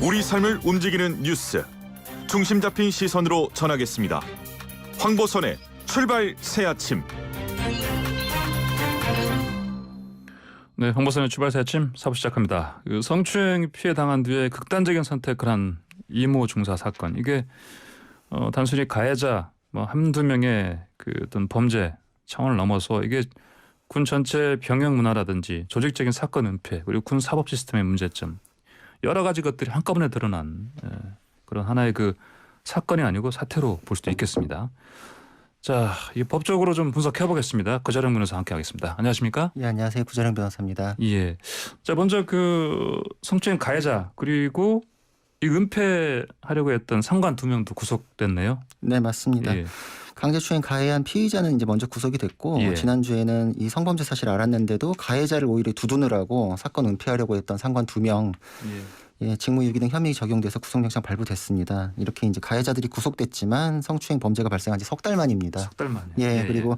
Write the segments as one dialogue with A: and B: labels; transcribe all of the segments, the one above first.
A: 우리 삶을 움직이는 뉴스, 중심 잡힌 시선으로 전하겠습니다. 황보선의 출발 새아침.
B: 네, 황보선의 출발 새아침 4부 시작합니다. 성추행 피해 당한 뒤에 극단적인 선택을 한 이모 중사 사건. 이게 단순히 가해자 한두 명의 그 어떤 범죄 차원을 넘어서 이게 군 전체 병영 문화라든지 조직적인 사건 은폐 그리고 군 사법 시스템의 문제점 여러 가지 것들이 한꺼번에 드러난 그런 하나의 그 사건이 아니고 사태로 볼 수도 있겠습니다. 자, 이 법적으로 좀 분석해 보겠습니다. 구자령 변호사 함께하겠습니다. 안녕하십니까?
C: 예, 안녕하세요. 구자령 변호사입니다.
B: 예. 자, 먼저 그 성추행 가해자 그리고 이 은폐하려고 했던 상관 2명도 구속됐네요.
C: 네, 맞습니다.
B: 예.
C: 강제추행 가해한 피의자는 이제 먼저 구속이 됐고
B: 예.
C: 지난주에는 이 성범죄 사실을 알았는데도 가해자를 오히려 두둔하고 사건 은폐하려고 했던 상관 2명 직무유기 등 혐의 적용돼서 구속영장 발부됐습니다. 이렇게 이제 가해자들이 구속됐지만 성추행 범죄가 발생한 지 석 달 만입니다.
B: 석 달 만에.
C: 예, 그리고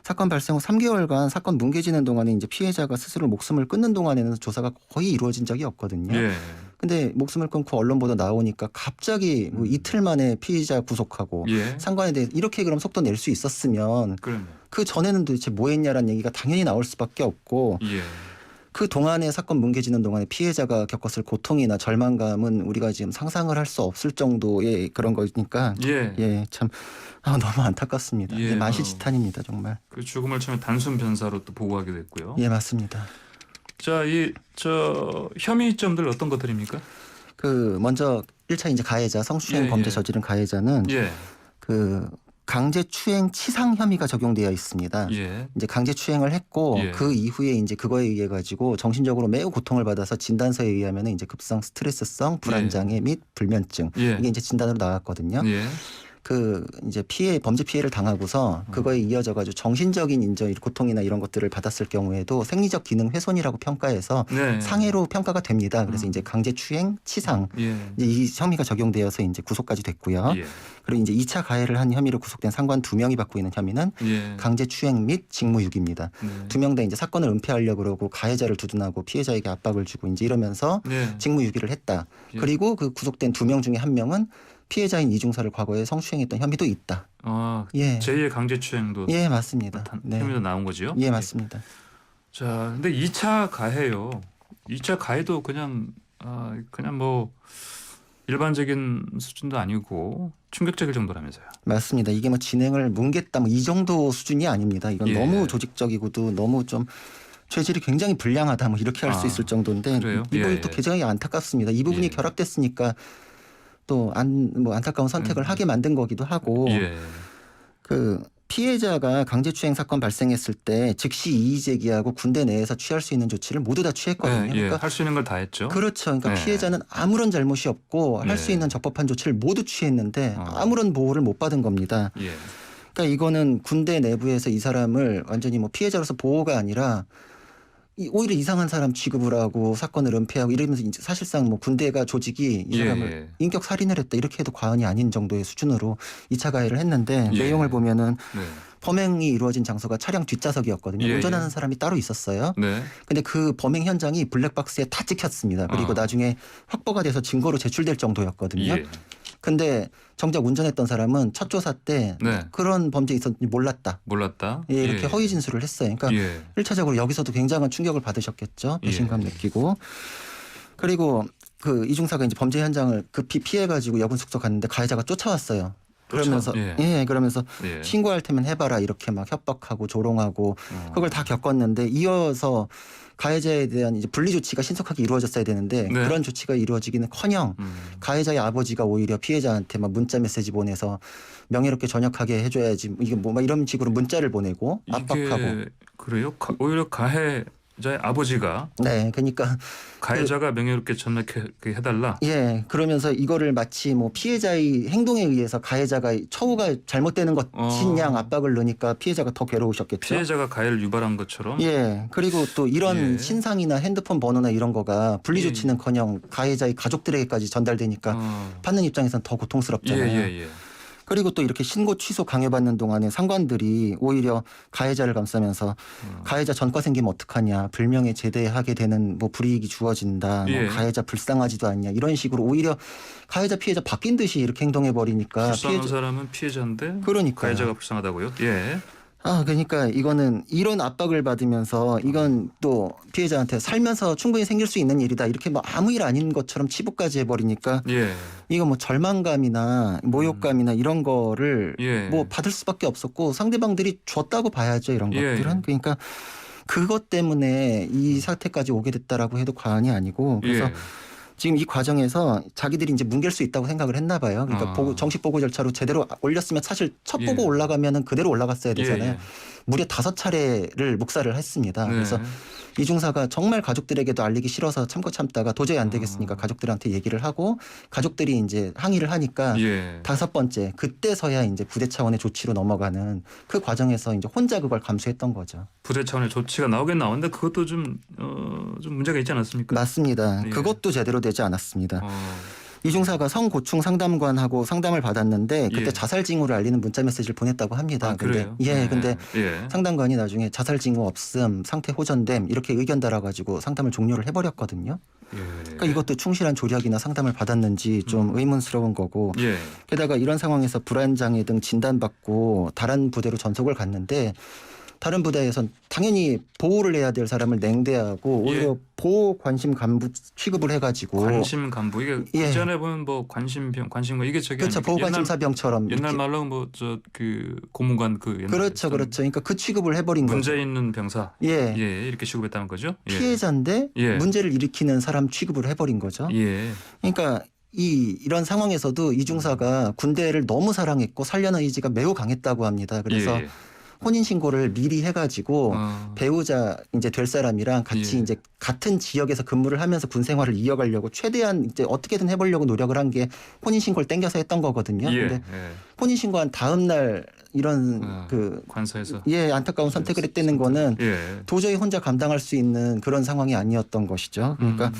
C: 사건 발생 후 3개월간 사건 뭉개지는 동안에 이제 피해자가 스스로 목숨을 끊는 동안에는 조사가 거의 이루어진 적이 없거든요.
B: 예.
C: 근데 목숨을 끊고 언론 보도 나오니까 갑자기 뭐 이틀 만에 피의자 구속하고 상관에 대해 이렇게 그럼 속도 낼 수 있었으면
B: 그러네.
C: 그 전에는 도대체 뭐 했냐라는 얘기가 당연히 나올 수밖에 없고 그 동안에 사건 뭉개지는 동안에 피해자가 겪었을 고통이나 절망감은 우리가 지금 상상을 할 수 없을 정도의 그런 거니까 참 너무 안타깝습니다. 만시지탄입니다 정말.
B: 그 죽음을 처음에 단순 변사로 또 보고하게 됐고요.
C: 예, 맞습니다.
B: 자, 혐의점들 어떤 것들입니까?
C: 그 먼저 1차 이제 가해자 성추행 범죄 저지른 가해자는 그 강제추행 치상 혐의가 적용되어 있습니다. 이제 강제추행을 했고 그 이후에 이제 그거에 의해 가지고 정신적으로 매우 고통을 받아서 진단서에 의하면 이제 급성 스트레스성 불안장애 및 불면증 이게 이제 진단으로 나왔거든요. 그 이제 범죄 피해를 당하고서 그거에 이어져 가지고 정신적인 이제 고통이나 이런 것들을 받았을 경우에도 생리적 기능 훼손이라고 평가해서 상해로 평가가 됩니다. 그래서 이제 강제추행 치상 이제 이 혐의가 적용되어서 이제 구속까지 됐고요. 그리고 이제 2차 가해를 한 혐의로 구속된 상관 2명이 받고 있는 혐의는 강제추행 및 직무유기입니다. 2명 다 이제 사건을 은폐하려고 그러고 가해자를 두둔하고 피해자에게 압박을 주고 이제 이러면서 직무유기를 했다. 그리고 그 구속된 2명 중에 1명은 피해자인 이중사를 과거에 성추행했던 혐의도 있다.
B: 제2의 강제추행도
C: 맞습니다.
B: 혐의도 나온 거지요?
C: 예, 맞습니다.
B: 자, 근데 2차 가해요. 2차 가해도 그냥 뭐 일반적인 수준도 아니고 충격적일 정도라면서요.
C: 맞습니다. 이게 뭐 진행을 뭉갰다 이 정도 수준이 아닙니다. 이건 너무 조직적이고도 너무 좀 죄질이 굉장히 불량하다 이렇게 할 수 있을 정도인데 이 부분이 또 굉장히 안타깝습니다. 이 부분이 결합됐으니까 또 안타까운 선택을 하게 만든 거기도 하고 그 피해자가 강제추행 사건 발생했을 때 즉시 이의 제기하고 군대 내에서 취할 수 있는 조치를 모두 다 취했거든요. 그러니까
B: 할 수 있는 걸 다 했죠.
C: 그렇죠. 그러니까 피해자는 아무런 잘못이 없고 할 수 있는 적법한 조치를 모두 취했는데 아무런 보호를 못 받은 겁니다. 그러니까 이거는 군대 내부에서 이 사람을 완전히 피해자로서 보호가 아니라 오히려 이상한 사람 취급을 하고 사건을 은폐하고 이러면서 이제 사실상 군대가 조직이 이 사람을 인격 살인을 했다 이렇게 해도 과언이 아닌 정도의 수준으로 2차 가해를 했는데 내용을 보면은 범행이 이루어진 장소가 차량 뒷좌석이었거든요. 운전하는 사람이 따로 있었어요. 근데 그 범행 현장이 블랙박스에 다 찍혔습니다. 그리고 나중에 확보가 돼서 증거로 제출될 정도였거든요. 근데 정작 운전했던 사람은 첫 조사 때 그런 범죄 있었는지 몰랐다. 이렇게 허위 진술을 했어요. 그러니까 1차적으로 여기서도 굉장한 충격을 받으셨겠죠. 배신감 느끼고. 그리고 그 이중사가 이제 범죄 현장을 급히 피해가지고 여군 숙소 갔는데 가해자가 쫓아왔어요. 그러면서 신고할 테면 해봐라 이렇게 막 협박하고 조롱하고 그걸 다 겪었는데 이어서 가해자에 대한 이제 분리 조치가 신속하게 이루어졌어야 되는데 그런 조치가 이루어지기는커녕 가해자의 아버지가 오히려 피해자한테 막 문자 메시지 보내서 명예롭게 전역하게 해줘야지 이게 뭐 이런 식으로 문자를 보내고 압박하고.
B: 그래요? 오히려 가해자의 아버지가
C: 그러니까
B: 가해자가 명예롭게 전역해 해달라.
C: 그러면서 이거를 마치 피해자의 행동에 의해서 가해자가 처우가 잘못되는 것인 양 압박을 넣으니까 피해자가 더 괴로우셨겠죠.
B: 피해자가 가해를 유발한 것처럼.
C: 그리고 또 이런 신상이나 핸드폰 번호나 이런 거가 분리 조치는커녕 가해자의 가족들에게까지 전달되니까 받는 입장에서는 더 고통스럽잖아요. 그리고 또 이렇게 신고 취소 강요받는 동안에 상관들이 오히려 가해자를 감싸면서 가해자 전과 생기면 어떡하냐, 불명예 제대하게 되는 뭐 불이익이 주어진다,
B: 예.
C: 뭐 가해자 불쌍하지도 않냐 이런 식으로 오히려 가해자 피해자 바뀐 듯이 이렇게 행동해 버리니까
B: 불쌍한 사람은 피해자인데
C: 그러니까요.
B: 가해자가 불쌍하다고요? 예.
C: 그러니까 이거는 이런 압박을 받으면서 이건 또 피해자한테 살면서 충분히 생길 수 있는 일이다 이렇게 뭐 아무 일 아닌 것처럼 치부까지 해버리니까
B: 예.
C: 이거 뭐 절망감이나 모욕감이나 이런 거를
B: 예.
C: 뭐 받을 수밖에 없었고 상대방들이 줬다고 봐야죠 이런
B: 예.
C: 것들은. 그러니까 그것 때문에 이 사태까지 오게 됐다라고 해도 과언이 아니고 그래서
B: 예.
C: 지금 이 과정에서 자기들이 이제 뭉갤 수 있다고 생각을 했나 봐요. 그러니까 정식 보고 절차로 제대로 올렸으면 사실 첫 보고
B: 예.
C: 올라가면은 그대로 올라갔어야 되잖아요.
B: 예.
C: 무려 5차례를 묵살을 했습니다.
B: 네.
C: 그래서 이 중사가 정말 가족들에게도 알리기 싫어서 참다가 도저히 안 되겠으니까 가족들한테 얘기를 하고 가족들이 이제 항의를 하니까
B: 예.
C: 5번째 그때서야 이제 부대 차원의 조치로 넘어가는 그 과정에서 이제 혼자 그걸 감수했던 거죠.
B: 부대 차원의 조치가 나오긴 나오는데 그것도 좀 문제가 있지 않았습니까?
C: 맞습니다.
B: 예.
C: 그것도 제대로 되지 않았습니다. 이 중사가 성고충 상담관하고 상담을 받았는데 그때
B: 예.
C: 자살 징후를 알리는 문자 메시지를 보냈다고 합니다.
B: 그래요?
C: 근데
B: 예.
C: 상담관이 나중에 자살 징후 없음, 상태 호전됨 이렇게 의견 달아가지고 상담을 종료를 해버렸거든요.
B: 예.
C: 그러니까 이것도 충실한 조력이나 상담을 받았는지 좀 의문스러운 거고
B: 예.
C: 게다가 이런 상황에서 불안장애 등 진단받고 다른 부대로 전속을 갔는데 다른 부대에선 당연히 보호를 해야 될 사람을 냉대하고 오히려 보호 관심 간부 취급을 해가지고
B: 관심 간부 이게
C: 예.
B: 이전에 보면 뭐 관심병 관심과 이게 저기
C: 그렇죠.
B: 아닙니까?
C: 보호 관심사병처럼
B: 옛날
C: 이렇게.
B: 말로 뭐 저 그 고문관 그 옛날에
C: 그렇죠.
B: 있던
C: 그러니까 그 취급을 해버린 거죠.
B: 문제 있는 병사
C: 예.
B: 예 이렇게 취급했다는 거죠. 예.
C: 피해자인데
B: 예.
C: 문제를 일으키는 사람 취급을 해버린 거죠.
B: 예.
C: 그러니까 이런 상황에서도 이 중사가 군대를 너무 사랑했고 살려는 의지가 매우 강했다고 합니다. 그래서
B: 예.
C: 혼인 신고를 미리 해가지고 배우자 이제 될 사람이랑 같이
B: 예.
C: 이제 같은 지역에서 근무를 하면서 군 생활을 이어가려고 최대한 이제 어떻게든 해보려고 노력을 한 게 혼인 신고를 땡겨서 했던 거거든요.
B: 예.
C: 근데
B: 예.
C: 혼인 신고한 다음 날 이런 그
B: 관서에서
C: 안타까운 선택을 했다는 거는
B: 예.
C: 도저히 혼자 감당할 수 있는 그런 상황이 아니었던 것이죠. 그러니까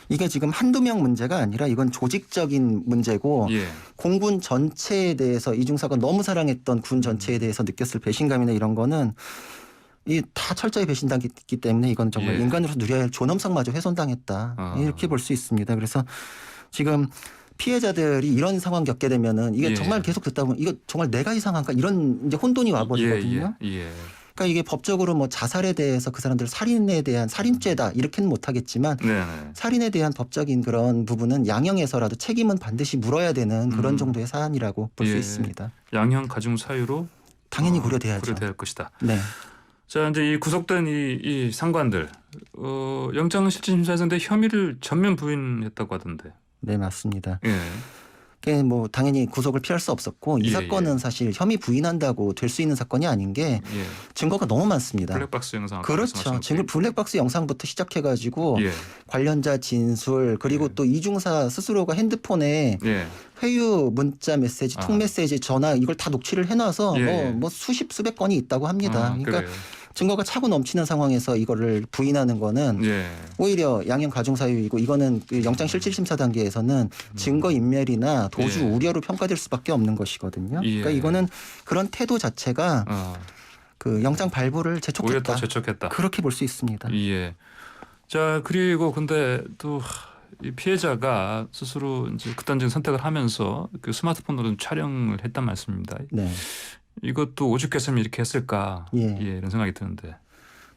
C: 이게 지금 한두 명 문제가 아니라 이건 조직적인 문제고
B: 예.
C: 공군 전체에 대해서 이 중사가 너무 사랑했던 군 전체에 대해서 느꼈을 배신감이나 이런 거는 이 다 철저히 배신당했기 때문에 이건 정말
B: 예.
C: 인간으로서 누려야 할 존엄성마저 훼손당했다. 이렇게 볼 수 있습니다. 그래서 지금 피해자들이 이런 상황 겪게 되면은 이게
B: 예.
C: 정말 계속 듣다 보면 이거 정말 내가 이상한가 이런 이제 혼돈이 와버리거든요.
B: 예. 예.
C: 그러니까 이게 법적으로 뭐 자살에 대해서 그 사람들 살인에 대한 살인죄다 이렇게는 못하겠지만
B: 네.
C: 살인에 대한 법적인 그런 부분은 양형에서라도 책임은 반드시 물어야 되는 그런 정도의 사안이라고 볼 수
B: 예.
C: 있습니다.
B: 양형 가중 사유로
C: 당연히 고려돼야죠.
B: 고려될 것이다.
C: 네.
B: 자 이제 이 구속된 이 상관들 영장실질심사에서 근데 혐의를 전면 부인했다고 하던데.
C: 네, 맞습니다.
B: 예.
C: 그게 뭐 당연히 구속을 피할 수 없었고 이
B: 예,
C: 사건은 사실 혐의 부인한다고 될 수 있는 사건이 아닌 게
B: 예.
C: 증거가 너무 많습니다.
B: 블랙박스 영상.
C: 그렇죠. 지금 블랙박스 영상부터 시작해가지고
B: 예.
C: 관련자 진술 그리고 또 이중사 스스로가 핸드폰에
B: 예.
C: 회유 문자 메시지, 톡 메시지, 전화 이걸 다 녹취를 해놔서
B: 예.
C: 뭐 수십 수백 건이 있다고 합니다. 그러니까
B: 그래요.
C: 증거가 차고 넘치는 상황에서 이거를 부인하는 거는
B: 예.
C: 오히려 양형 가중 사유이고 이거는 그 영장 실질심사 단계에서는 증거 인멸이나 도주
B: 예.
C: 우려로 평가될 수밖에 없는 것이거든요.
B: 예.
C: 그러니까 이거는 그런 태도 자체가
B: 어.
C: 그 영장 발부를
B: 오히려
C: 재촉했다.
B: 더 재촉했다.
C: 그렇게 볼 수 있습니다.
B: 예. 자 그리고 근데 또 이 피해자가 스스로 이제 극단적인 선택을 하면서 그 스마트폰으로 촬영을 했단 말씀입니다.
C: 네.
B: 이것도 오죽했으면 이렇게 했을까?
C: 예.
B: 이런 생각이 드는데.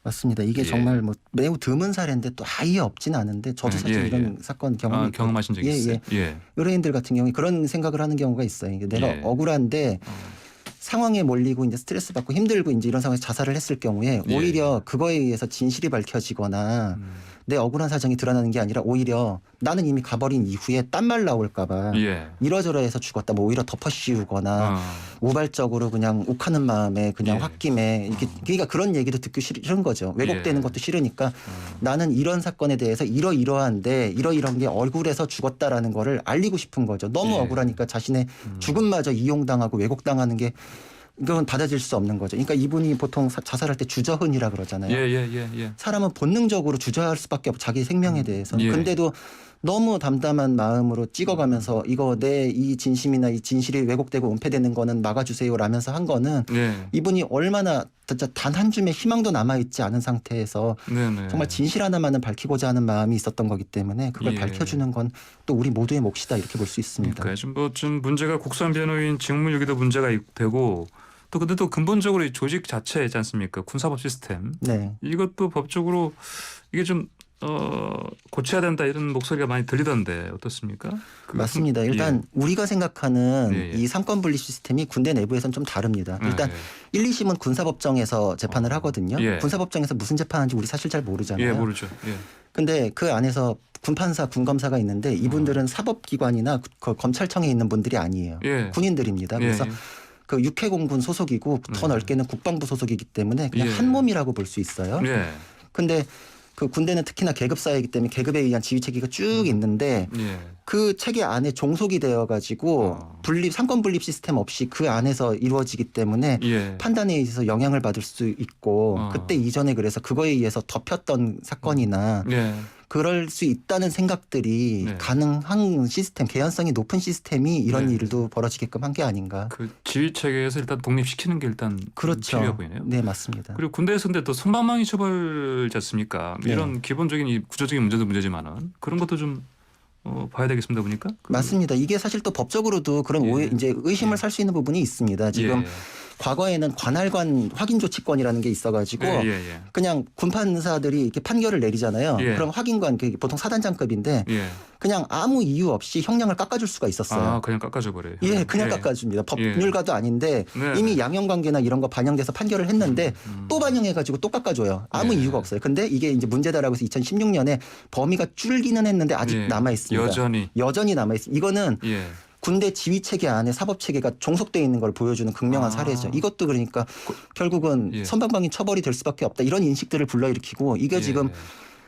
C: 맞습니다. 이게
B: 예.
C: 정말 뭐 매우 드문 사례인데 또 아예 없진 않은데 저도 사실
B: 예,
C: 이런 사건 경험이 있고
B: 경험하신 적이 있어요. 예.
C: 의뢰인들 같은 경우에 그런 생각을 하는 경우가 있어요. 이게 내가
B: 예.
C: 억울한데 상황에 몰리고 이제 스트레스 받고 힘들고 이제 이런 상황에서 자살을 했을 경우에
B: 예.
C: 오히려 그거에 의해서 진실이 밝혀지거나 내 억울한 사정이 드러나는 게 아니라 오히려 나는 이미 가버린 이후에 딴 말 나올까봐
B: 예.
C: 이러저러해서 죽었다 뭐 오히려 덮어씌우거나 우발적으로 그냥 욱하는 마음에 그냥
B: 예.
C: 홧김에 이렇게 그러니까 그런 얘기도 듣기 싫은 거죠. 왜곡되는
B: 예.
C: 것도 싫으니까 나는 이런 사건에 대해서 이러이러한데 이러이러한 게 억울해서 죽었다라는 거를 알리고 싶은 거죠. 너무
B: 예.
C: 억울하니까 자신의 죽음마저 이용당하고 왜곡당하는 게 이건 받아들일 수 없는 거죠. 그러니까 이분이 보통 자살할 때 주저흔이라 그러잖아요.
B: 예.
C: 사람은 본능적으로 주저할 수밖에 없고 자기 생명에 대해서.
B: 예.
C: 근데도 너무 담담한 마음으로 찍어가면서 이거 내 이 진심이나 이 진실이 왜곡되고 은폐되는 거는 막아주세요라면서 한 거는
B: 네.
C: 이분이 얼마나 진짜 단 한 줌의 희망도 남아있지 않은 상태에서
B: 네네.
C: 정말 진실 하나만은 밝히고자 하는 마음이 있었던 거기 때문에 그걸
B: 예.
C: 밝혀주는 건 또 우리 모두의 몫이다 이렇게 볼 수 있습니다.
B: 그러니까 좀 문제가 국선 변호인 직무유기도 문제가 되고 또 근데 또 근본적으로 이 조직 자체 있지 않습니까? 군사법 시스템.
C: 네.
B: 이것도 법적으로 이게 좀 고쳐야 된다 이런 목소리가 많이 들리던데 어떻습니까?
C: 맞습니다. 일단 우리가 생각하는
B: 예, 예.
C: 이 삼권 분립 시스템이 군대 내부에서는 좀 다릅니다. 일단 1, 2심은 군사법정에서 재판을 하거든요.
B: 예.
C: 군사법정에서 무슨 재판하는지 우리 사실 잘 모르잖아요.
B: 예, 모르죠. 예.
C: 근데 그 안에서 군판사, 군검사가 있는데 이분들은 사법기관이나 검찰청에 있는 분들이 아니에요.
B: 예.
C: 군인들입니다. 그래서
B: 예.
C: 그 육해공군 소속이고 더 넓게는 국방부 소속이기 때문에 그냥
B: 예.
C: 한 몸이라고 볼 수 있어요.
B: 예.
C: 근데 그 군대는 특히나 계급 사회이기 때문에 계급에 의한 지휘 체계가 쭉 있는데
B: 예.
C: 그 체계 안에 종속이 되어 가지고 분립 삼권 분립 시스템 없이 그 안에서 이루어지기 때문에
B: 예.
C: 판단에 의해서 영향을 받을 수 있고 그때 이전에 그래서 그거에 의해서 덮였던 사건이나
B: 예.
C: 그럴 수 있다는 생각들이
B: 네.
C: 가능한 시스템, 개연성이 높은 시스템이 이런
B: 네.
C: 일도 벌어지게끔 한 게 아닌가.
B: 그 지휘 체계에서 일단 독립시키는 게 일단
C: 그렇죠.
B: 필요해 보이네요.
C: 네, 맞습니다.
B: 그리고 군대에서 근데 또 선방망이 처벌이지 않습니까?
C: 네.
B: 이런 기본적인 이 구조적인 문제도 문제지만은 그런 것도 좀 봐야 되겠습니다 보니까.
C: 맞습니다. 이게 사실 또 법적으로도 그런
B: 예.
C: 이제 의심을
B: 예.
C: 살 수 있는 부분이 있습니다. 지금
B: 예.
C: 과거에는 관할관 확인 조치권이라는 게 있어가지고
B: 예.
C: 그냥 군판사들이 이렇게 판결을 내리잖아요.
B: 예.
C: 그럼 확인관 그게 보통 사단장급인데
B: 예.
C: 그냥 아무 이유 없이 형량을 깎아줄 수가 있었어요.
B: 아 그냥 깎아줘 버려요.
C: 예, 그냥 깎아줍니다. 법률가도 아닌데
B: 네.
C: 이미 양형관계나 이런 거 반영돼서 판결을 했는데 또 반영해가지고 또 깎아줘요. 아무
B: 네.
C: 이유가 없어요. 근데 이게 이제 문제다라고 해서 2016년에 범위가 줄기는 했는데 아직
B: 예.
C: 남아 있습니다.
B: 여전히
C: 남아 있습니다. 이거는
B: 예.
C: 군대 지휘 체계 안에 사법 체계가 종속되어 있는 걸 보여주는 극명한 사례죠. 이것도 그러니까 결국은
B: 예.
C: 선방망이 처벌이 될 수밖에 없다. 이런 인식들을 불러일으키고 이게 지금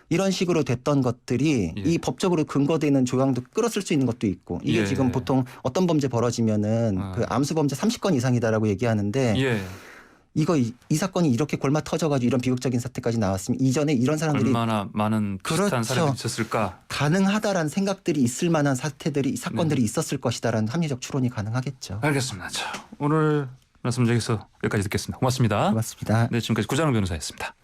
C: 이런 식으로 됐던 것들이
B: 예.
C: 이 법적으로 근거되는 조항도 끌어쓸 수 있는 것도 있고 이게
B: 예.
C: 지금 보통 어떤 범죄 벌어지면은 그 암수 범죄 30건 이상이다라고 얘기하는데
B: 예.
C: 이거 이 사건이 이렇게 골마 터져가지고 이런 비극적인 사태까지 나왔으면 이전에 이런 사람들이
B: 얼마나 많은 비슷한
C: 그렇죠.
B: 사례가 있었을까?
C: 가능하다라는 생각들이 있을 만한 사건들이 있었을 것이다라는 합리적 추론이 가능하겠죠.
B: 알겠습니다. 자, 오늘 말씀 여기서 여기까지 듣겠습니다. 고맙습니다.
C: 고맙습니다.
B: 네, 지금까지 구자영 변호사였습니다.